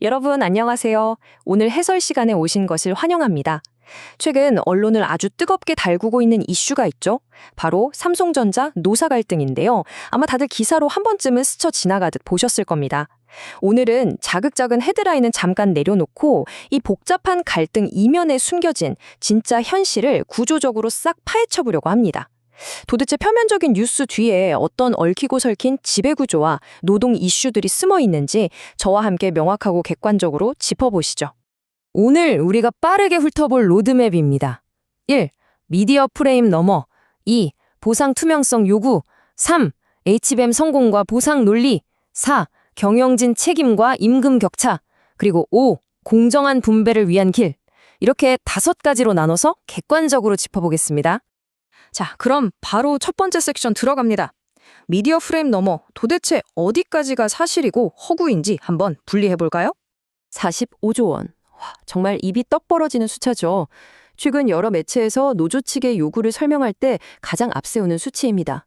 여러분 안녕하세요. 오늘 해설 시간에 오신 것을 환영합니다. 최근 언론을 아주 뜨겁게 달구고 있는 이슈가 있죠. 바로 삼성전자 노사 갈등인데요. 아마 다들 기사로 한 번쯤은 스쳐 지나가듯 보셨을 겁니다. 오늘은 자극적인 헤드라인은 잠깐 내려놓고 이 복잡한 갈등 이면에 숨겨진 진짜 현실을 구조적으로 싹 파헤쳐보려고 합니다. 도대체 표면적인 뉴스 뒤에 어떤 얽히고 설킨 지배구조와 노동 이슈들이 숨어 있는지 저와 함께 명확하고 객관적으로 짚어보시죠. 오늘 우리가 빠르게 훑어볼 로드맵입니다. 1. 미디어 프레임 너머. 2. 보상 투명성 요구. 3. HBM 성공과 보상 논리. 4. 경영진 책임과 임금 격차. 그리고 5. 공정한 분배를 위한 길. 이렇게 5가지로 나눠서 객관적으로 짚어보겠습니다. 자, 그럼 바로 첫 번째 섹션 들어갑니다. 미디어 프레임 너머 도대체 어디까지가 사실이고 허구인지 한번 분리해볼까요? 45조 원. 와, 정말 입이 떡 벌어지는 숫자죠. 최근 여러 매체에서 노조 측의 요구를 설명할 때 가장 앞세우는 수치입니다.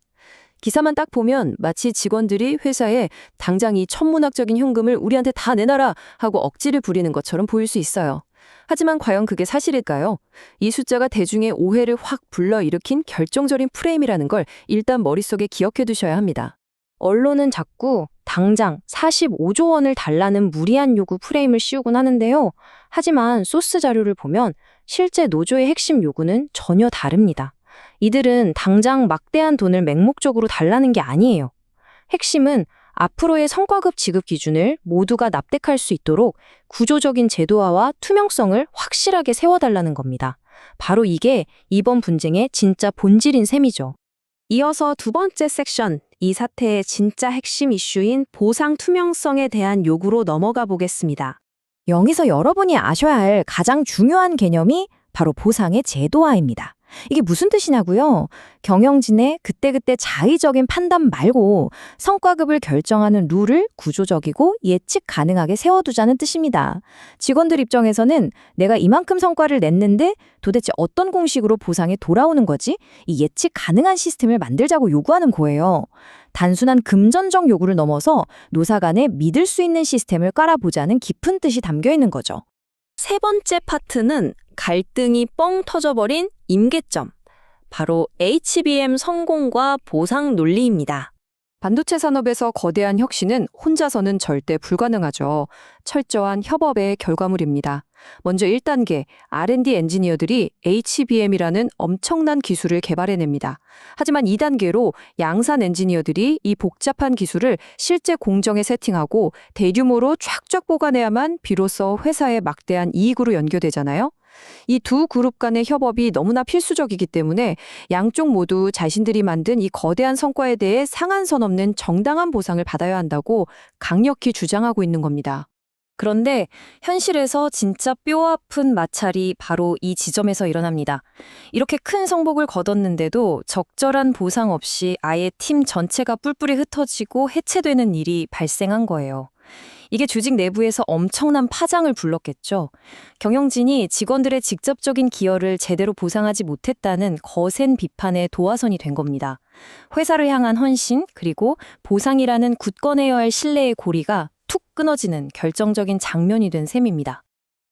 기사만 딱 보면 마치 직원들이 회사에 당장 이 천문학적인 현금을 우리한테 다 내놔라 하고 억지를 부리는 것처럼 보일 수 있어요. 하지만 과연 그게 사실일까요? 이 숫자가 대중의 오해를 확 불러일으킨 결정적인 프레임이라는 걸 일단 머릿속에 기억해 두셔야 합니다. 언론은 자꾸 당장 45조 원을 달라는 무리한 요구 프레임을 씌우곤 하는데요. 하지만 소스 자료를 보면 실제 노조의 핵심 요구는 전혀 다릅니다. 이들은 당장 막대한 돈을 맹목적으로 달라는 게 아니에요. 핵심은 앞으로의 성과급 지급 기준을 모두가 납득할 수 있도록 구조적인 제도화와 투명성을 확실하게 세워달라는 겁니다. 바로 이게 이번 분쟁의 진짜 본질인 셈이죠. 이어서 두 번째 섹션, 이 사태의 진짜 핵심 이슈인 보상 투명성에 대한 요구로 넘어가 보겠습니다. 여기서 여러분이 아셔야 할 가장 중요한 개념이 바로 보상의 제도화입니다. 이게 무슨 뜻이냐고요? 경영진의 그때그때 자의적인 판단 말고 성과급을 결정하는 룰을 구조적이고 예측 가능하게 세워두자는 뜻입니다. 직원들 입장에서는 내가 이만큼 성과를 냈는데 도대체 어떤 공식으로 보상이 돌아오는 거지? 이 예측 가능한 시스템을 만들자고 요구하는 거예요. 단순한 금전적 요구를 넘어서 노사 간에 믿을 수 있는 시스템을 깔아보자는 깊은 뜻이 담겨 있는 거죠. 세 번째 파트는 갈등이 뻥 터져버린 임계점, 바로 HBM 성공과 보상 논리입니다. 반도체 산업에서 거대한 혁신은 혼자서는 절대 불가능하죠. 철저한 협업의 결과물입니다. 먼저 1단계, R&D 엔지니어들이 HBM이라는 엄청난 기술을 개발해냅니다. 하지만 2단계로 양산 엔지니어들이 이 복잡한 기술을 실제 공정에 세팅하고 대규모로 쫙쫙 뽑아내야만 비로소 회사의 막대한 이익으로 연결되잖아요. 이 두 그룹 간의 협업이 너무나 필수적이기 때문에 양쪽 모두 자신들이 만든 이 거대한 성과에 대해 상한선 없는 정당한 보상을 받아야 한다고 강력히 주장하고 있는 겁니다. 그런데 현실에서 진짜 뼈아픈 마찰이 바로 이 지점에서 일어납니다. 이렇게 큰 성복을 거뒀는데도 적절한 보상 없이 아예 팀 전체가 뿔뿔이 흩어지고 해체되는 일이 발생한 거예요. 이게 조직 내부에서 엄청난 파장을 불렀겠죠. 경영진이 직원들의 직접적인 기여를 제대로 보상하지 못했다는 거센 비판의 도화선이 된 겁니다. 회사를 향한 헌신, 그리고 보상이라는 굳건해야 할 신뢰의 고리가 툭 끊어지는 결정적인 장면이 된 셈입니다.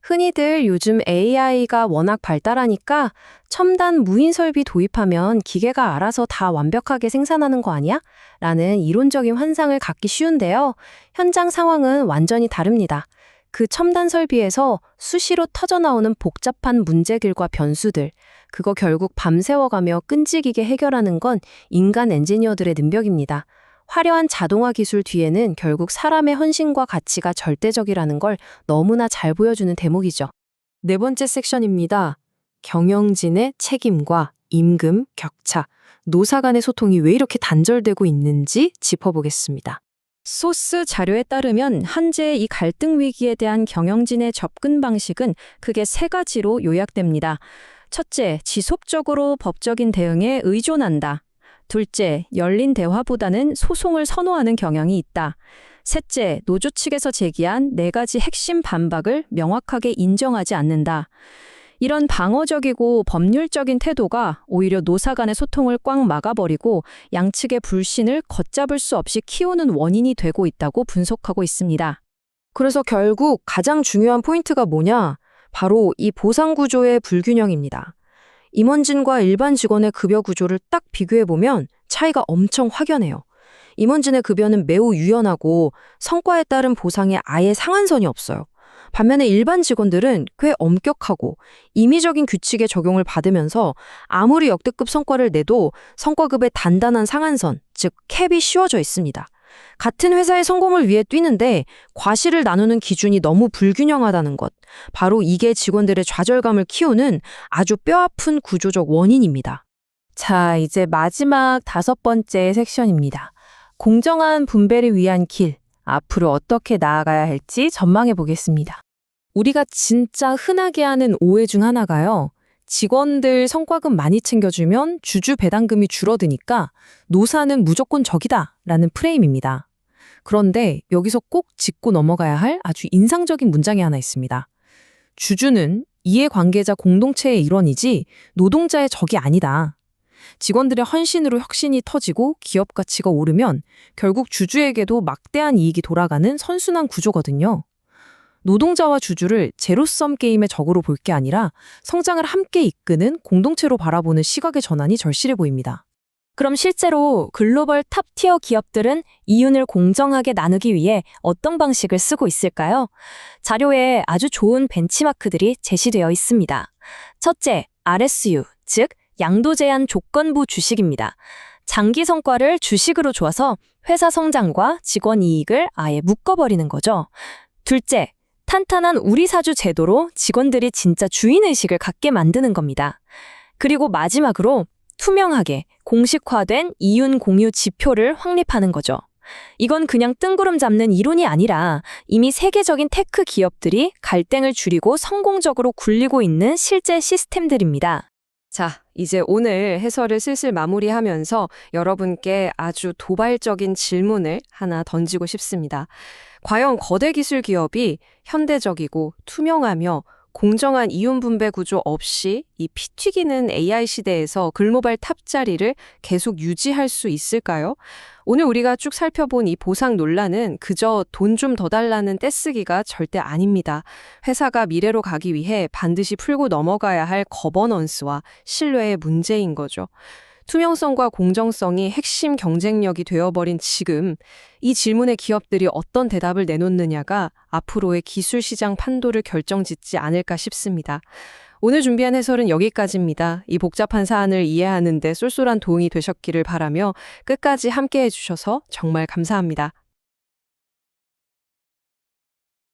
흔히들 요즘 AI가 워낙 발달하니까 첨단 무인 설비 도입하면 기계가 알아서 다 완벽하게 생산하는 거 아니야? 라는 이론적인 환상을 갖기 쉬운데요. 현장 상황은 완전히 다릅니다. 그 첨단 설비에서 수시로 터져나오는 복잡한 문제들과 변수들, 그거 결국 밤새워가며 끈질기게 해결하는 건 인간 엔지니어들의 능력입니다. 화려한 자동화 기술 뒤에는 결국 사람의 헌신과 가치가 절대적이라는 걸 너무나 잘 보여주는 대목이죠. 네 번째 섹션입니다. 경영진의 책임과 임금 격차, 노사 간의 소통이 왜 이렇게 단절되고 있는지 짚어보겠습니다. 소스 자료에 따르면 현재 이 갈등 위기에 대한 경영진의 접근 방식은 크게 3가지로 요약됩니다. 첫째, 지속적으로 법적인 대응에 의존한다. 둘째, 열린 대화보다는 소송을 선호하는 경향이 있다. 셋째, 노조 측에서 제기한 4가지 핵심 반박을 명확하게 인정하지 않는다. 이런 방어적이고 법률적인 태도가 오히려 노사 간의 소통을 꽉 막아버리고 양측의 불신을 걷잡을 수 없이 키우는 원인이 되고 있다고 분석하고 있습니다. 그래서 결국 가장 중요한 포인트가 뭐냐? 바로 이 보상 구조의 불균형입니다. 임원진과 일반 직원의 급여 구조를 딱 비교해보면 차이가 엄청 확연해요. 임원진의 급여는 매우 유연하고 성과에 따른 보상에 아예 상한선이 없어요. 반면에 일반 직원들은 꽤 엄격하고 임의적인 규칙의 적용을 받으면서 아무리 역대급 성과를 내도 성과급의 단단한 상한선, 즉 캡이 씌워져 있습니다. 같은 회사의 성공을 위해 뛰는데 과실을 나누는 기준이 너무 불균형하다는 것. 바로 이게 직원들의 좌절감을 키우는 아주 뼈아픈 구조적 원인입니다. 자, 이제 마지막 5번째 섹션입니다. 공정한 분배를 위한 길. 앞으로 어떻게 나아가야 할지 전망해 보겠습니다. 우리가 진짜 흔하게 하는 오해 중 하나가요. 직원들 성과금 많이 챙겨주면 주주 배당금이 줄어드니까 노사는 무조건 적이다 라는 프레임입니다. 그런데 여기서 꼭 짚고 넘어가야 할 아주 인상적인 문장이 하나 있습니다. 주주는 이해관계자 공동체의 일원이지 노동자의 적이 아니다. 직원들의 헌신으로 혁신이 터지고 기업 가치가 오르면 결국 주주에게도 막대한 이익이 돌아가는 선순환 구조거든요. 노동자와 주주를 제로섬 게임의 적으로 볼 게 아니라 성장을 함께 이끄는 공동체로 바라보는 시각의 전환이 절실해 보입니다. 그럼 실제로 글로벌 탑티어 기업들은 이윤을 공정하게 나누기 위해 어떤 방식을 쓰고 있을까요? 자료에 아주 좋은 벤치마크들이 제시되어 있습니다. 첫째, RSU, 즉 양도 제한 조건부 주식입니다. 장기 성과를 주식으로 줘서 회사 성장과 직원 이익을 아예 묶어버리는 거죠. 둘째, 탄탄한 우리사주 제도로 직원들이 진짜 주인의식을 갖게 만드는 겁니다. 그리고 마지막으로 투명하게 공식화된 이윤 공유 지표를 확립하는 거죠. 이건 그냥 뜬구름 잡는 이론이 아니라 이미 세계적인 테크 기업들이 갈등을 줄이고 성공적으로 굴리고 있는 실제 시스템들입니다. 자, 이제 오늘 해설을 슬슬 마무리하면서 여러분께 아주 도발적인 질문을 하나 던지고 싶습니다. 과연 거대 기술 기업이 현대적이고 투명하며 공정한 이윤 분배 구조 없이 이 피 튀기는 AI 시대에서 글로벌 탑 자리를 계속 유지할 수 있을까요? 오늘 우리가 쭉 살펴본 이 보상 논란은 그저 돈 좀 더 달라는 떼쓰기가 절대 아닙니다. 회사가 미래로 가기 위해 반드시 풀고 넘어가야 할 거버넌스와 신뢰의 문제인 거죠. 투명성과 공정성이 핵심 경쟁력이 되어버린 지금 이 질문에 기업들이 어떤 대답을 내놓느냐가 앞으로의 기술 시장 판도를 결정짓지 않을까 싶습니다. 오늘 준비한 해설은 여기까지입니다. 이 복잡한 사안을 이해하는 데 쏠쏠한 도움이 되셨기를 바라며 끝까지 함께해 주셔서 정말 감사합니다.